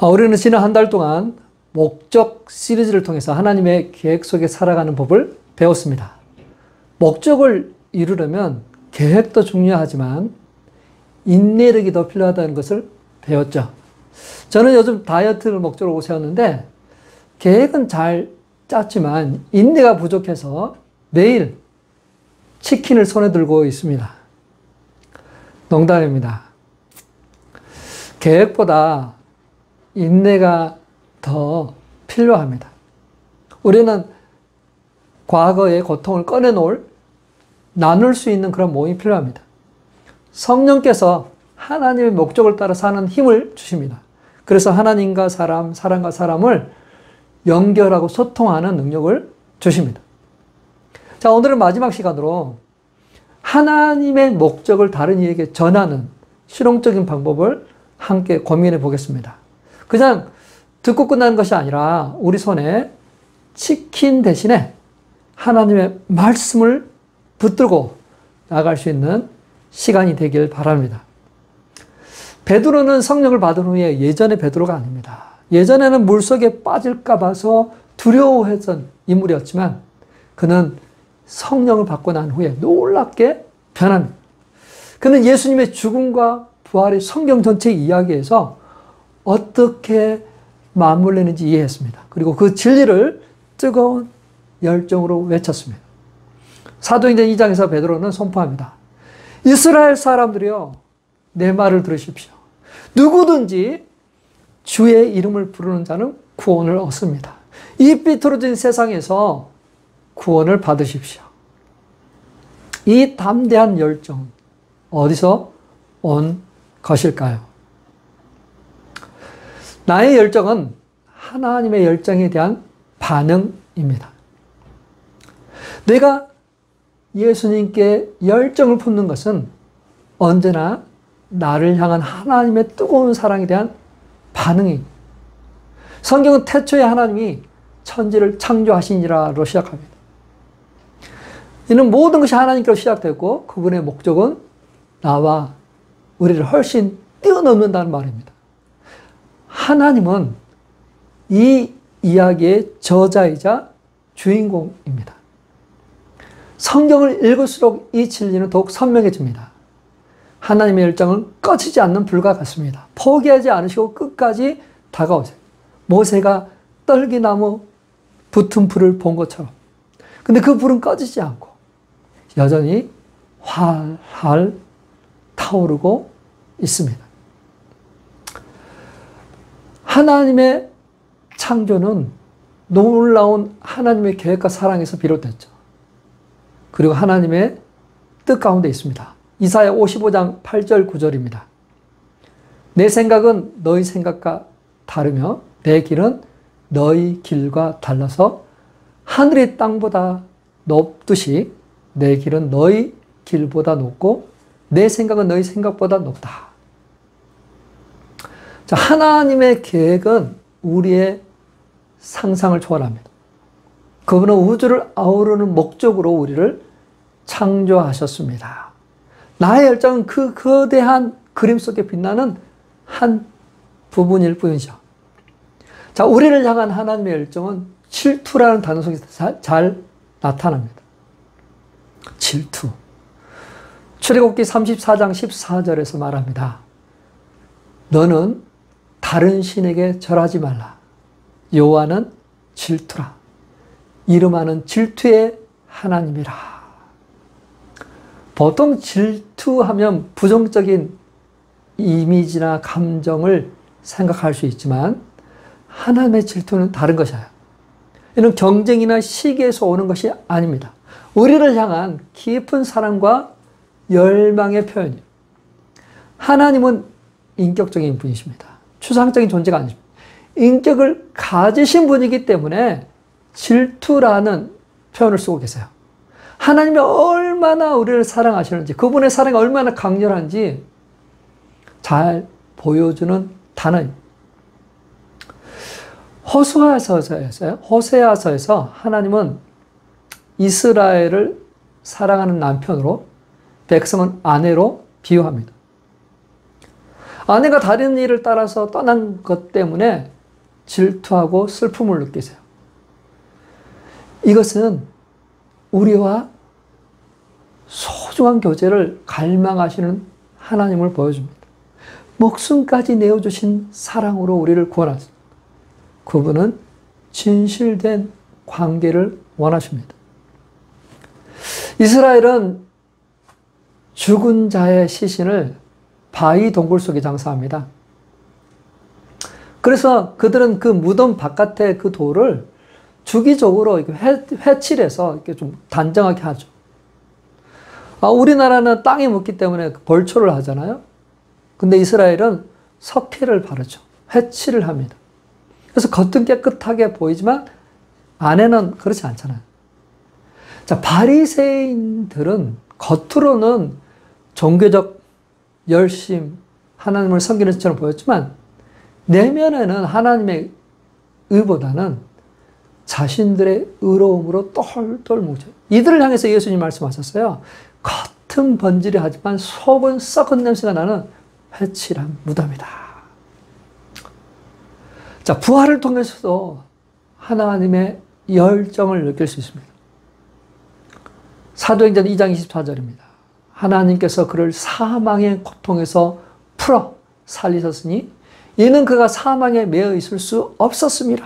우리는 지난 한 달 동안 목적 시리즈를 통해서 하나님의 계획 속에 살아가는 법을 배웠습니다. 목적을 이루려면 계획도 중요하지만 인내력이 더 필요하다는 것을 배웠죠. 저는 요즘 다이어트를 목적으로 세웠는데 계획은 잘 짰지만 인내가 부족해서 매일 치킨을 손에 들고 있습니다. 농담입니다. 계획보다 인내가 더 필요합니다. 우리는 과거의 고통을 꺼내놓을, 나눌 수 있는 그런 모임이 필요합니다. 성령께서 하나님의 목적을 따라 사는 힘을 주십니다. 그래서 하나님과 사람, 사람과 사람을 연결하고 소통하는 능력을 주십니다. 자, 오늘은 마지막 시간으로 하나님의 목적을 다른 이에게 전하는 실용적인 방법을 함께 고민해 보겠습니다. 그냥 듣고 끝나는 것이 아니라 우리 손에 치킨 대신에 하나님의 말씀을 붙들고 나아갈 수 있는 시간이 되길 바랍니다. 베드로는 성령을 받은 후에 예전의 베드로가 아닙니다. 예전에는 물속에 빠질까 봐서 두려워했던 인물이었지만 그는 성령을 받고 난 후에 놀랍게 변합니다. 그는 예수님의 죽음과 부활의 성경 전체 이야기에서 어떻게 맞물리는지 이해했습니다. 그리고 그 진리를 뜨거운 열정으로 외쳤습니다. 사도행전 2장에서 베드로는 선포합니다. 이스라엘 사람들이여, 내 말을 들으십시오. 누구든지 주의 이름을 부르는 자는 구원을 얻습니다. 이 삐뚤어진 세상에서 구원을 받으십시오. 이 담대한 열정, 어디서 온 것일까요? 나의 열정은 하나님의 열정에 대한 반응입니다. 내가 예수님께 열정을 품는 것은 언제나 나를 향한 하나님의 뜨거운 사랑에 대한 반응입니다. 성경은 태초에 하나님이 천지를 창조하시니라로 시작합니다. 이는 모든 것이 하나님께로 시작되고 그분의 목적은 나와 우리를 훨씬 뛰어넘는다는 말입니다. 하나님은 이 이야기의 저자이자 주인공입니다. 성경을 읽을수록 이 진리는 더욱 선명해집니다. 하나님의 열정은 꺼지지 않는 불과 같습니다. 포기하지 않으시고 끝까지 다가오세요. 모세가 떨기나무 붙은 불을 본 것처럼. 근데 그 불은 꺼지지 않고 여전히 활활 타오르고 있습니다. 하나님의 창조는 놀라운 하나님의 계획과 사랑에서 비롯됐죠. 그리고 하나님의 뜻 가운데 있습니다. 이사야 55장 8절 9절입니다. 내 생각은 너희 생각과 다르며 내 길은 너희 길과 달라서 하늘이 땅보다 높듯이 내 길은 너희 길보다 높고 내 생각은 너희 생각보다 높다. 자, 하나님의 계획은 우리의 상상을 초월합니다. 그분은 우주를 아우르는 목적으로 우리를 창조하셨습니다. 나의 열정은 그 거대한 그림 속에 빛나는 한 부분일 뿐이죠. 자, 우리를 향한 하나님의 열정은 질투라는 단어 속에서 잘 나타납니다. 질투. 출애굽기 34장 14절에서 말합니다. 너는 다른 신에게 절하지 말라. 여호와는 질투라. 이름하는 질투의 하나님이라. 보통 질투하면 부정적인 이미지나 감정을 생각할 수 있지만 하나님의 질투는 다른 것이에요. 이는 경쟁이나 시기에서 오는 것이 아닙니다. 우리를 향한 깊은 사랑과 열망의 표현이에요. 하나님은 인격적인 분이십니다. 추상적인 존재가 아닙니다. 인격을 가지신 분이기 때문에 질투라는 표현을 쓰고 계세요. 하나님이 얼마나 우리를 사랑하시는지, 그분의 사랑이 얼마나 강렬한지 잘 보여주는 단어입니다. 호세아서에서 하나님은 이스라엘을 사랑하는 남편으로 백성은 아내로 비유합니다. 아내가 다른 일을 따라서 떠난 것 때문에 질투하고 슬픔을 느끼세요. 이것은 우리와 소중한 교제를 갈망하시는 하나님을 보여줍니다. 목숨까지 내어주신 사랑으로 우리를 구원하십니다. 그분은 진실된 관계를 원하십니다. 이스라엘은 죽은 자의 시신을 바위 동굴 속에 장사합니다. 그래서 그들은 그 무덤 바깥에 그 돌을 주기적으로 회칠해서 이렇게 좀 단정하게 하죠. 우리나라는 땅이 묻기 때문에 벌초를 하잖아요. 근데 이스라엘은 석회를 바르죠. 회칠을 합니다. 그래서 겉은 깨끗하게 보이지만 안에는 그렇지 않잖아요. 자, 바리새인들은 겉으로는 종교적 열심, 하나님을 섬기는 것처럼 보였지만 내면에는 하나님의 의보다는 자신들의 의로움으로 똘똘 뭉쳐요. 이들을 향해서 예수님 말씀하셨어요. 겉은 번지르하지만 속은 썩은 냄새가 나는 회칠한 무덤이다. 자, 부활을 통해서도 하나님의 열정을 느낄 수 있습니다. 사도행전 2장 24절입니다. 하나님께서 그를 사망의 고통에서 풀어 살리셨으니 이는 그가 사망에 매여 있을 수 없었습니다.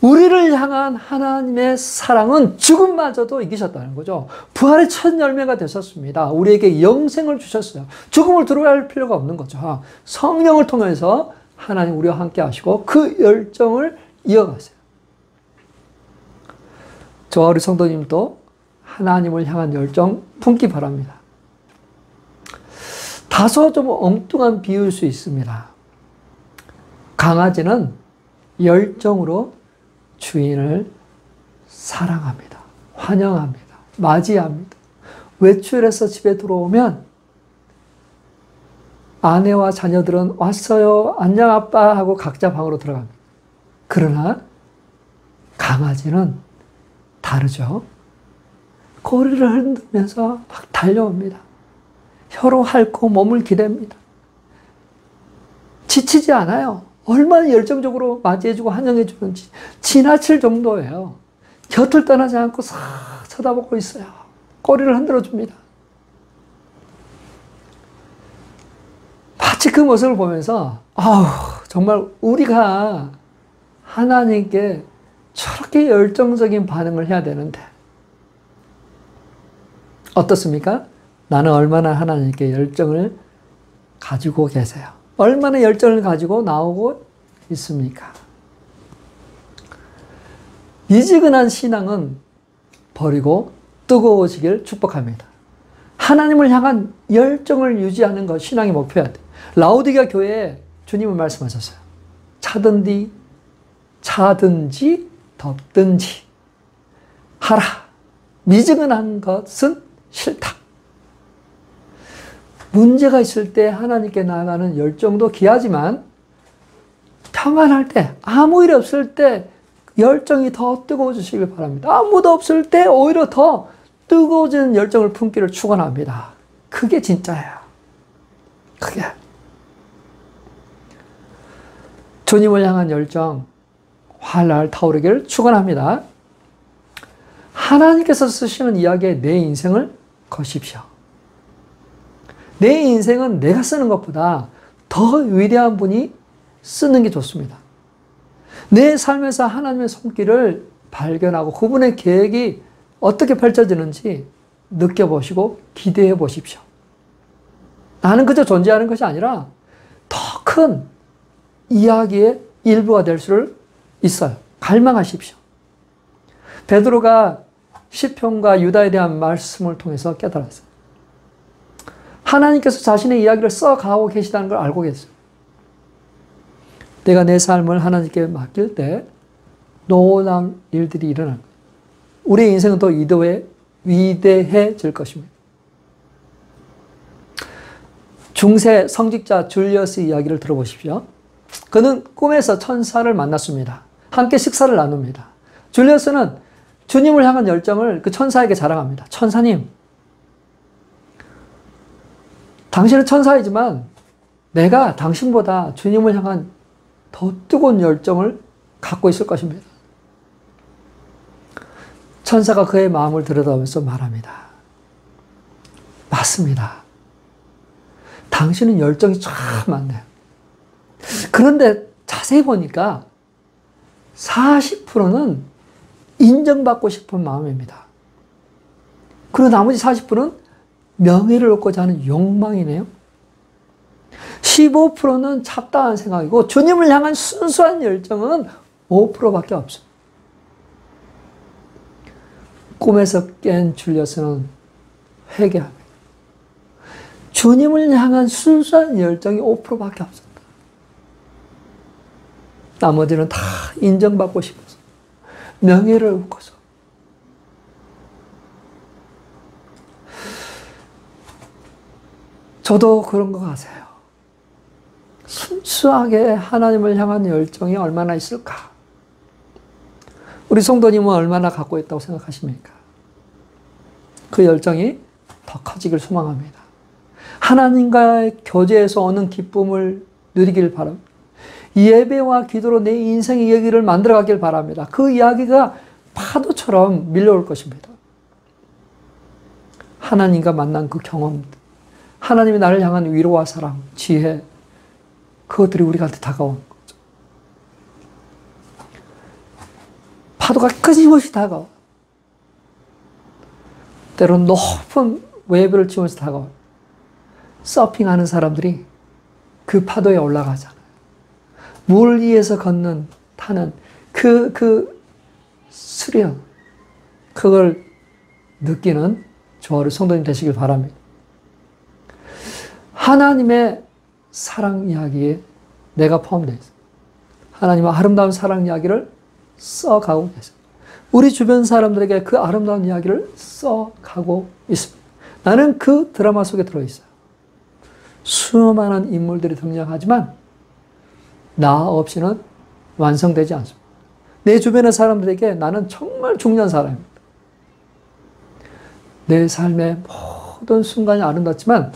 우리를 향한 하나님의 사랑은 죽음마저도 이기셨다는 거죠. 부활의 첫 열매가 되셨습니다. 우리에게 영생을 주셨어요. 죽음을 두려워할 필요가 없는 거죠. 성령을 통해서 하나님 우리와 함께 하시고 그 열정을 이어가세요. 저와 우리 성도님도 하나님을 향한 열정 품기 바랍니다. 다소 좀 엉뚱한 비유일 수 있습니다. 강아지는 열정으로 주인을 사랑합니다. 환영합니다. 맞이합니다. 외출해서 집에 들어오면 아내와 자녀들은 왔어요. 안녕 아빠 하고 각자 방으로 들어갑니다. 그러나 강아지는 다르죠. 꼬리를 흔들면서 막 달려옵니다. 혀로 핥고 몸을 기댑니다. 지치지 않아요. 얼마나 열정적으로 맞이해주고 환영해주는지 지나칠 정도예요. 곁을 떠나지 않고 싹 쳐다보고 있어요. 꼬리를 흔들어줍니다. 마치 그 모습을 보면서 정말 우리가 하나님께 저렇게 열정적인 반응을 해야 되는데 어떻습니까? 나는 얼마나 하나님께 열정을 가지고 계세요. 얼마나 열정을 가지고 나오고 있습니까? 미지근한 신앙은 버리고 뜨거워지길 축복합니다. 하나님을 향한 열정을 유지하는 것 신앙의 목표야 돼. 라오디게아 교회에 주님은 말씀하셨어요. 차든지 덥든지 하라. 미지근한 것은 싫다. 문제가 있을 때 하나님께 나아가는 열정도 귀하지만 평안할 때, 아무 일 없을 때 열정이 더 뜨거워지시길 바랍니다. 아무도 없을 때 오히려 더 뜨거워지는 열정을 품기를 축원합니다. 그게 진짜예요. 그게. 주님을 향한 열정 활활 타오르기를 축원합니다. 하나님께서 쓰시는 이야기에 내 인생을 거십시오. 내 인생은 내가 쓰는 것보다 더 위대한 분이 쓰는 게 좋습니다. 내 삶에서 하나님의 손길을 발견하고 그분의 계획이 어떻게 펼쳐지는지 느껴보시고 기대해 보십시오. 나는 그저 존재하는 것이 아니라 더 큰 이야기의 일부가 될 수를 있어요. 갈망하십시오. 베드로가 시편과 유다에 대한 말씀을 통해서 깨달았어요. 하나님께서 자신의 이야기를 써가고 계시다는 걸 알고 계세요. 내가 내 삶을 하나님께 맡길 때 놀라운 일들이 일어날 거예요. 우리의 인생은 더 위대해질 것입니다. 중세 성직자 줄리어스 이야기를 들어보십시오. 그는 꿈에서 천사를 만났습니다. 함께 식사를 나눕니다. 줄리어스는 주님을 향한 열정을 그 천사에게 자랑합니다. 천사님, 당신은 천사이지만 내가 당신보다 주님을 향한 더 뜨거운 열정을 갖고 있을 것입니다. 천사가 그의 마음을 들여다보면서 말합니다. 맞습니다. 당신은 열정이 참 많네요. 그런데 자세히 보니까 40%는 인정받고 싶은 마음입니다. 그리고 나머지 40%는 명예를 얻고자 하는 욕망이네요. 15%는 잡다한 생각이고 주님을 향한 순수한 열정은 5%밖에 없습니다. 꿈에서 깬 줄리어스는 회개합니다. 주님을 향한 순수한 열정이 5%밖에 없었다. 나머지는 다 인정받고 싶어서, 명예를 얻고서. 저도 그런 거 아세요. 순수하게 하나님을 향한 열정이 얼마나 있을까? 우리 성도님은 얼마나 갖고 있다고 생각하십니까? 그 열정이 더 커지길 소망합니다. 하나님과의 교제에서 오는 기쁨을 누리길 바랍니다. 예배와 기도로 내 인생의 이야기를 만들어가길 바랍니다. 그 이야기가 파도처럼 밀려올 것입니다. 하나님과 만난 그 경험, 하나님이 나를 향한 위로와 사랑, 지혜, 그것들이 우리한테 다가오는 거죠. 파도가 끊임없이 다가와. 때로는 높은 웨이브를 치면서 다가와. 서핑하는 사람들이 그 파도에 올라가잖아요. 물 위에서 타는 그 스릴, 그걸 느끼는 저와 우리 성도님 되시길 바랍니다. 하나님의 사랑 이야기에 내가 포함되어 있습니다. 하나님의 아름다운 사랑 이야기를 써가고 계십니다. 우리 주변 사람들에게 그 아름다운 이야기를 써가고 있습니다. 나는 그 드라마 속에 들어있어요. 수많은 인물들이 등장하지만 나 없이는 완성되지 않습니다. 내 주변의 사람들에게 나는 정말 중요한 사람입니다. 내 삶의 모든 순간이 아름답지만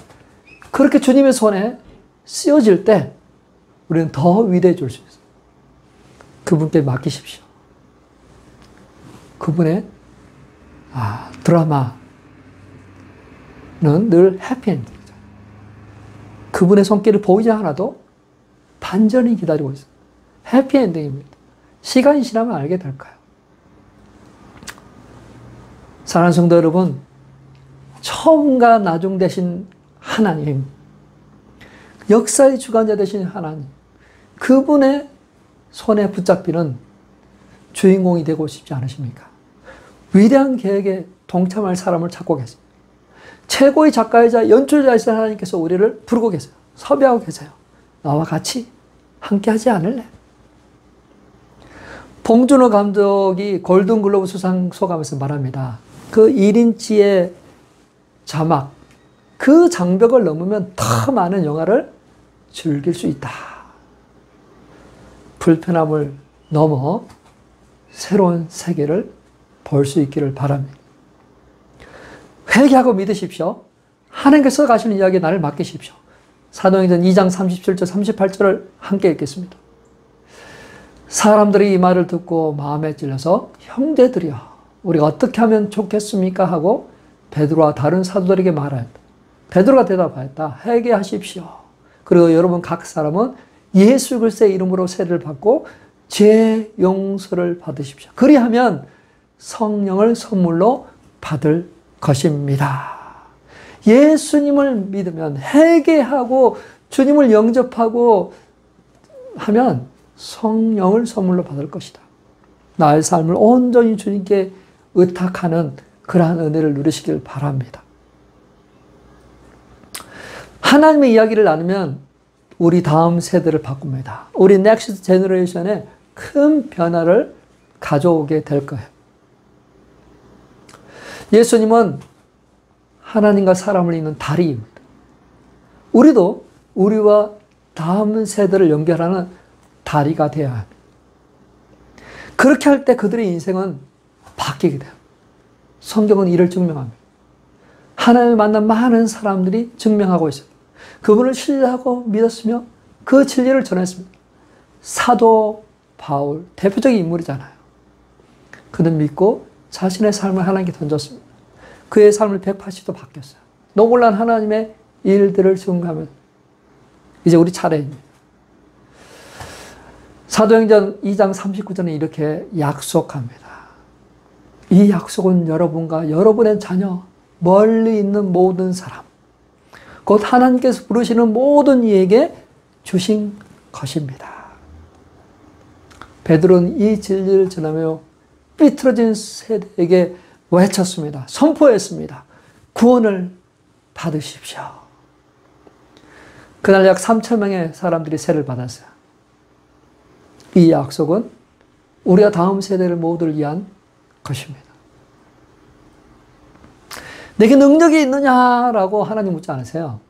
그렇게 주님의 손에 쓰여질 때 우리는 더 위대해질 수 있어요. 그분께 맡기십시오. 그분의 드라마는 늘 해피엔딩이죠. 그분의 손길을 보이지 않아도 반전이 기다리고 있어요. 해피엔딩입니다. 시간이 지나면 알게 될 거예요. 사랑하는 성도 여러분, 처음과 나중 되신 하나님, 역사의 주관자 되신 하나님, 그분의 손에 붙잡히는 주인공이 되고 싶지 않으십니까? 위대한 계획에 동참할 사람을 찾고 계십니다. 최고의 작가이자 연출자이신 하나님께서 우리를 부르고 계세요. 섭외하고 계세요. 나와 같이 함께 하지 않을래? 봉준호 감독이 골든글로브 수상 소감에서 말합니다. 그 1인치의 자막, 그 장벽을 넘으면 더 많은 영화를 즐길 수 있다. 불편함을 넘어 새로운 세계를 볼 수 있기를 바랍니다. 회개하고 믿으십시오. 하나님께서 가시는 이야기에 나를 맡기십시오. 사도행전 2장 37절 38절을 함께 읽겠습니다. 사람들이 이 말을 듣고 마음에 찔려서 형제들이여 우리가 어떻게 하면 좋겠습니까? 하고 베드로와 다른 사도들에게 말하였다. 베드로가 대답하였다. 회개하십시오. 그리고 여러분 각 사람은 예수 그리스도의 이름으로 세례를 받고 죄 용서를 받으십시오. 그리하면 성령을 선물로 받을 것입니다. 예수님을 믿으면 회개하고 주님을 영접하고 하면 성령을 선물로 받을 것이다. 나의 삶을 온전히 주님께 의탁하는 그러한 은혜를 누리시길 바랍니다. 하나님의 이야기를 나누면 우리 다음 세대를 바꿉니다. 우리 넥스트 제너레이션에 큰 변화를 가져오게 될 거예요. 예수님은 하나님과 사람을 잇는 다리입니다. 우리도 우리와 다음 세대를 연결하는 다리가 되어야 합니다. 그렇게 할 때 그들의 인생은 바뀌게 돼요. 성경은 이를 증명합니다. 하나님을 만난 많은 사람들이 증명하고 있어요. 그분을 신뢰하고 믿었으며 그 진리를 전했습니다. 사도 바울, 대표적인 인물이잖아요. 그는 믿고 자신의 삶을 하나님께 던졌습니다. 그의 삶을 180도 바뀌었어요. 놀라운 하나님의 일들을 증거하면 이제 우리 차례입니다. 사도행전 2장 39절에 이렇게 약속합니다. 이 약속은 여러분과 여러분의 자녀, 멀리 있는 모든 사람, 곧 하나님께서 부르시는 모든 이에게 주신 것입니다. 베드로는 이 진리를 전하며 삐뚤어진 세대에게 외쳤습니다. 선포했습니다. 구원을 받으십시오. 그날 약 3,000명의 사람들이 세를 받았어요. 이 약속은 우리가 다음 세대를 모두를 위한 것입니다. 내게 능력이 있느냐라고 하나님 묻지 않으세요.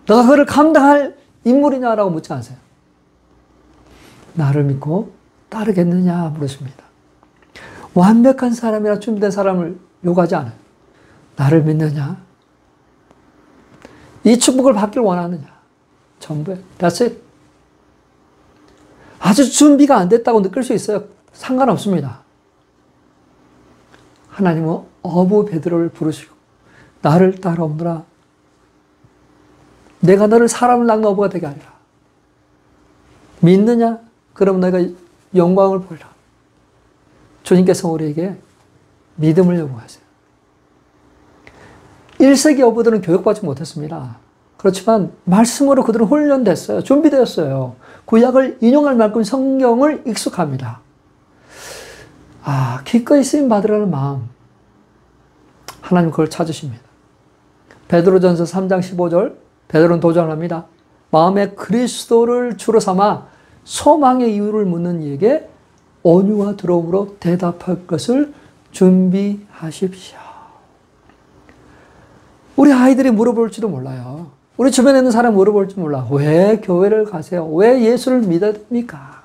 너가 그걸 감당할 인물이냐라고 묻지 않으세요. 나를 믿고 따르겠느냐 물으십니다. 완벽한 사람이나 준비된 사람을 요구하지 않아요. 나를 믿느냐? 이 축복을 받길 원하느냐? 전부예요. That's it. 아주 준비가 안 됐다고 느낄 수 있어요. 상관없습니다. 하나님은 어부 베드로를 부르시고 나를 따라오너라. 내가 너를 사람을 낳는 어부가 되게 하리라. 믿느냐? 그럼 내가 영광을 보리라. 주님께서 우리에게 믿음을 요구하세요. 1세기 어부들은 교육받지 못했습니다. 그렇지만 말씀으로 그들은 훈련됐어요. 준비되었어요. 구약을 인용할 만큼 성경을 익숙합니다. 기꺼이 쓰임 받으라는 마음. 하나님 그걸 찾으십니다. 베드로전서 3장 15절 베드로는 도전합니다. 마음에 그리스도를 주로 삼아 소망의 이유를 묻는 이에게 온유와 들어옴으로 대답할 것을 준비하십시오. 우리 아이들이 물어볼지도 몰라요. 우리 주변에 있는 사람 물어볼지 몰라. 왜 교회를 가세요? 왜 예수를 믿어야 됩니까?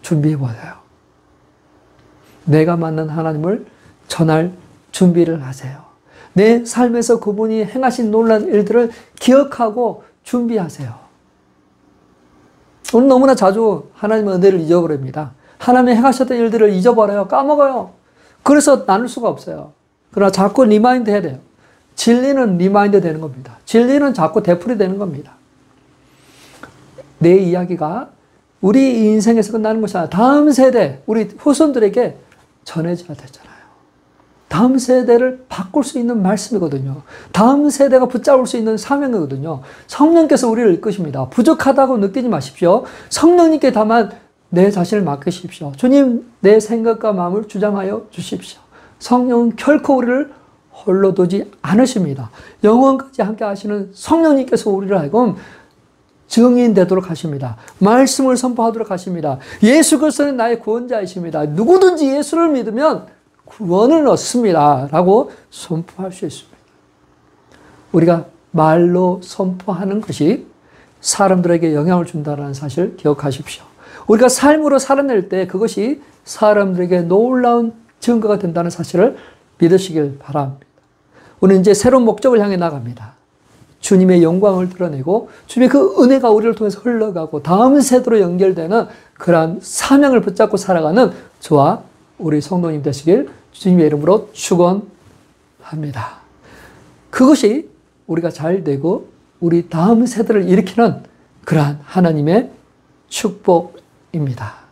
준비해보세요. 내가 만난 하나님을 전할 준비를 하세요. 내 삶에서 그분이 행하신 놀라운 일들을 기억하고 준비하세요. 우리는 너무나 자주 하나님의 은혜를 잊어버립니다. 하나님이 행하셨던 일들을 잊어버려요. 까먹어요. 그래서 나눌 수가 없어요. 그러나 자꾸 리마인드 해야 돼요. 진리는 리마인드 되는 겁니다. 진리는 자꾸 되풀이 되는 겁니다. 내 이야기가 우리 인생에서 끝나는 것이 아니라 다음 세대, 우리 후손들에게 전해져야 되잖아요. 다음 세대를 바꿀 수 있는 말씀이거든요. 다음 세대가 붙잡을 수 있는 사명이거든요. 성령께서 우리를 이끄십니다. 부족하다고 느끼지 마십시오. 성령님께 다만 내 자신을 맡기십시오. 주님, 내 생각과 마음을 주장하여 주십시오. 성령은 결코 우리를 홀로 두지 않으십니다. 영원까지 함께 하시는 성령님께서 우리를 하여금 증인 되도록 하십니다. 말씀을 선포하도록 하십니다. 예수 그리스도는 나의 구원자이십니다. 누구든지 예수를 믿으면 구원을 얻습니다. 라고 선포할 수 있습니다. 우리가 말로 선포하는 것이 사람들에게 영향을 준다는 사실 기억하십시오. 우리가 삶으로 살아낼 때 그것이 사람들에게 놀라운 증거가 된다는 사실을 믿으시길 바랍니다. 우리는 이제 새로운 목적을 향해 나갑니다. 주님의 영광을 드러내고 주님의 그 은혜가 우리를 통해서 흘러가고 다음 세대로 연결되는 그러한 사명을 붙잡고 살아가는 저와 우리 성도님 되시길 주님의 이름으로 축원합니다. 그것이 우리가 잘 되고 우리 다음 세대를 일으키는 그러한 하나님의 축복입니다.